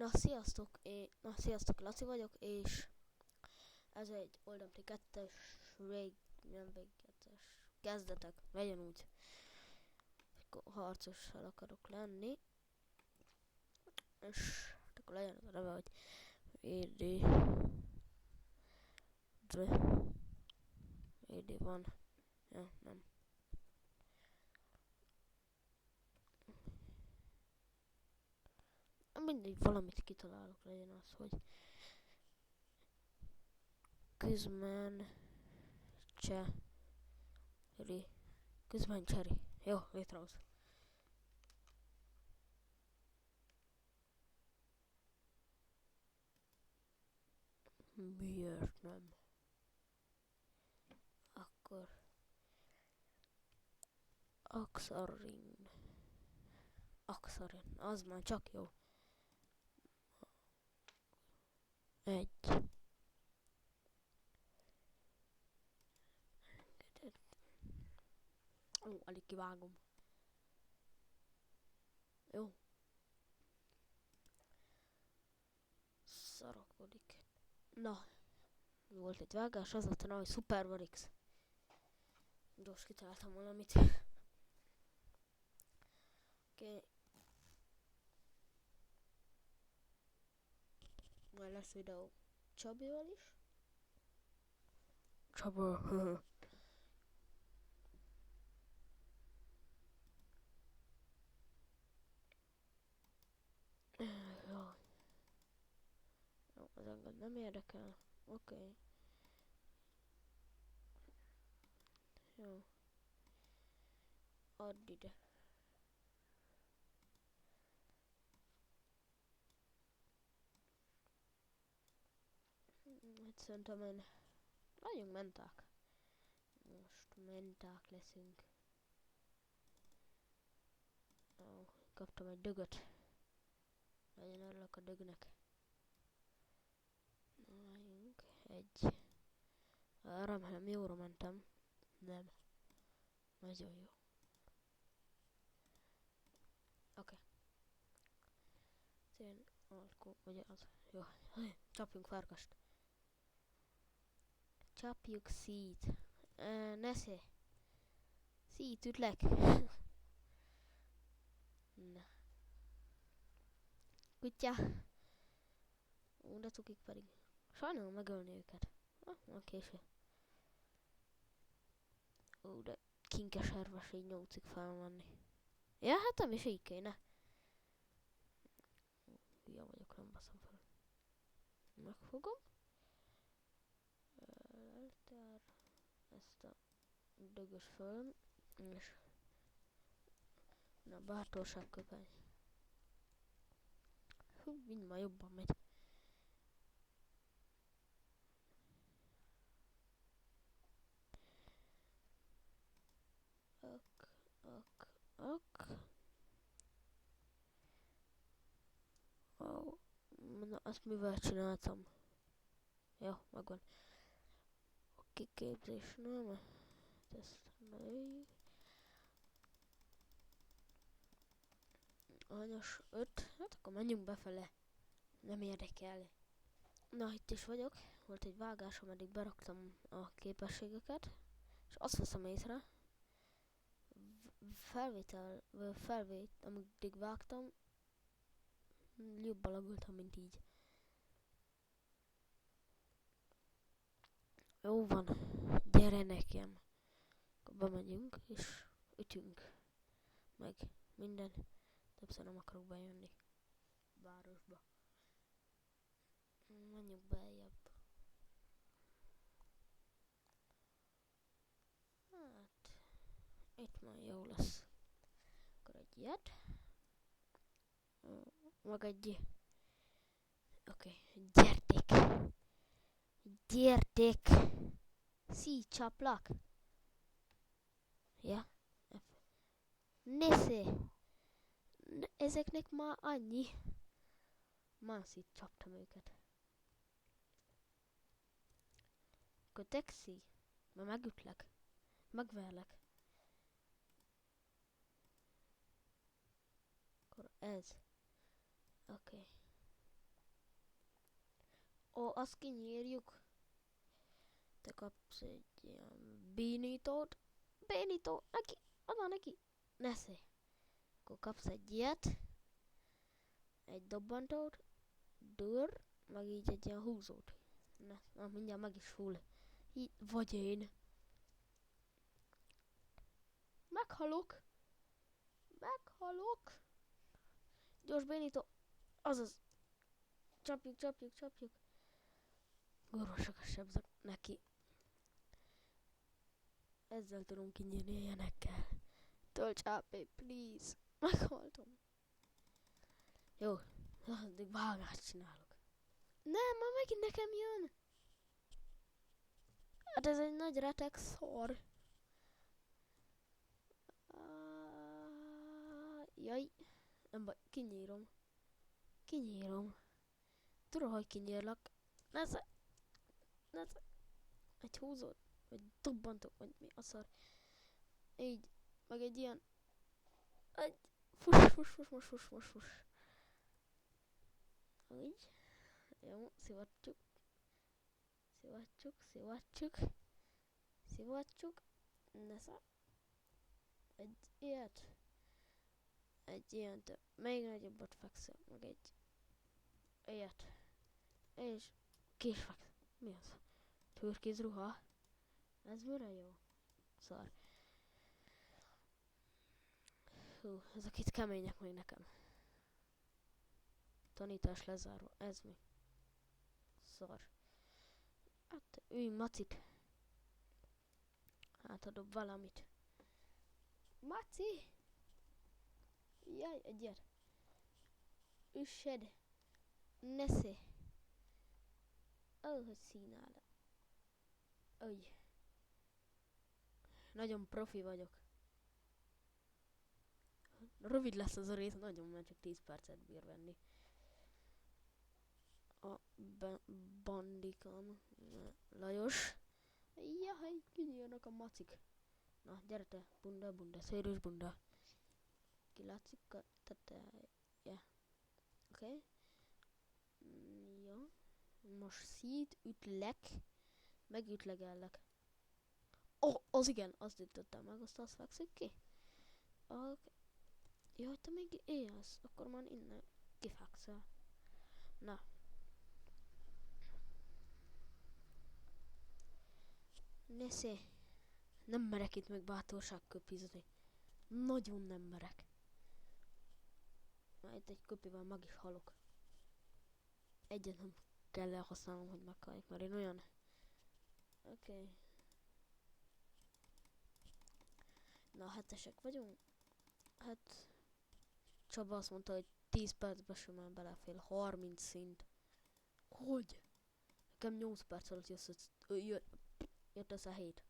Sziasztok, Laci vagyok, és ez egy Oldham 2-es nem vég 2-es kezdetek, legyen úgy, harcossal akarok lenni, és akkor legyen az a neve, hogy ED van, ja, nem. Mindegy, valamit kitalálok, legyen az, hogy Küzmen Cseri. Jó, létrehoz. Miért nem? Akkor Axarin, az már csak jó. Egy. Alig kivágom. Jó. Szarakodik. Na, volt egy vágás, az volt a neve, hogy Super Varix. Gyors kitaláltam valamit. Oké. Majd lesz videó Csabival is. Csaba. Jó, az engem nem érdekel. Oké. Jó. Add ide. Hát szerintem legyünk menták. Most menták leszünk. Ó, kaptam egy dögöt. Legyen örülök a dögnek. Váljunk egy. Remélem jóra mentem. Nem. Nagyon jó. Oké. Szén alkó, ugye az. Jó. Csapjunk farkast. Csapjuk szít. Nesze. Szít ütlek. Na. Kutya. De cukik pedig. Sajnálom megölni őket. Van késő. De kinkes herves így nyolcig felmenni. Ja, hát nem is így kéne. Hülye vagyok, nem baszom fel. Megfogom. Eltár ezt a dögös föl. És na, bátorság köpeny. Mind már jobban megy. Oh, na, azt mivel csináltam? Jó, megvan. Kiképzés, nem? Tesztelői. Hanyas 5. Hát akkor menjünk befele. Nem érdekel. Na, itt is vagyok. Volt egy vágás, ameddig beraktam a képességeket. És azt veszem észre. Ameddig vágtam. Jobban lagoltam, mint így. Jó van. Gyere nekem. Akkor bemegyünk és ütünk. Meg minden. Többször nem akarok bejönni. Városba. Menjünk beljebb. Hát, itt már jó lesz. Akkor egy ilyet. Meg egy... Oké, gyertek! Gyertek! Szíjcsaplak! Ja? Nesze! Ezeknek már annyi. Már szétcsaptam őket. Akkor taxi. Mert megütlek. Megverlek. Akkor ez. Oké. Ó, azt kinyírjuk. Te kapsz egy ilyen bénítót. Bénító, neki, oda neki. Nesze. Akkor kapsz egy ilyet. Egy dobbantót. Dörr. Meg így egy ilyen húzót. Na, mindjárt meg is hull. Vagy én. Meghalok. Meghalok. Gyors bénító. Azaz. Csapjuk. Gurvasokat sebzek neki. Ezzel tudunk kinyírni ilyenekkel. Tölts AP, please. Meghaltam. Jó. Addig vágást csinálok. Nem, már megint nekem jön. Hát ez egy nagy retek szar. Jaj. Nem baj, kinyírom. Tudom, hogy kinyírlak. Nesze. Egy húzót. Vagy dobbantó, vagy mi a szar. Így. Meg egy ilyen. Egy. Fuss. Úgy. Jó, szivatjuk. Nesze. Egy ilyet. Egy ilyet. Még nagyobbat fekszel. Meg egy ilyet. És késfek. Mi az? Türkiz ruha? Ez mire jó? Szar. Hú, ezek itt kemények még nekem. Tanítás lezárva. Ez mi? Szar. Hát, ülj macit. Hát adok valamit. Maci! Jaj, egy ilyet. Üssed. Nesze. Ó, hogy színál. Öj. Nagyon profi vagyok. Rövid lesz az a rész, nagyon, mert csak 10 percet bír venni. A bandikam. Lajos. Jaj, kinyírnak a macik. Na, gyere te, bunda, szőrös bunda. Kilátszik a teteje. Oké. Jó. Most ütlek. Megütlegellek. Az igen, azt ütöttem meg, azt fekszik ki. Jaj, te még élsz, akkor már innen kifekszel. Na. Nesze. Nem merek itt meg bátorságköpizni. Nagyon nem merek. Na, itt egy köpivel meg is halok. Egyet nem kell elhasználnom, hogy meghalljak, mert én olyan... Oké. Na, 7-esek vagyunk. Hát... Csaba azt mondta, hogy 10 percbe sem belefél. 30 szint. Hogy? Nekem 8 perc alatt jött össze 7.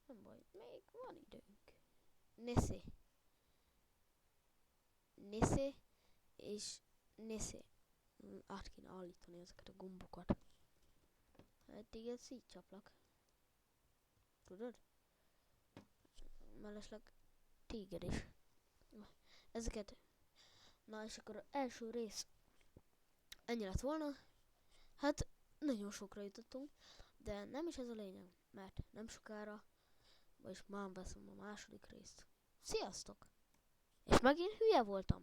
Nem baj, még van időnk. Nesze és nesze. Át kéne állítani ezeket a gombokat. Hát téged így csaplak. Tudod? Mellesleg téged is. Ezeket. Na és akkor az első rész ennyi lett volna. Hát nagyon sokra jutottunk, de nem is ez a lényeg, mert nem sokára, vagyis már veszem a második részt. Sziasztok! És megint hülye voltam.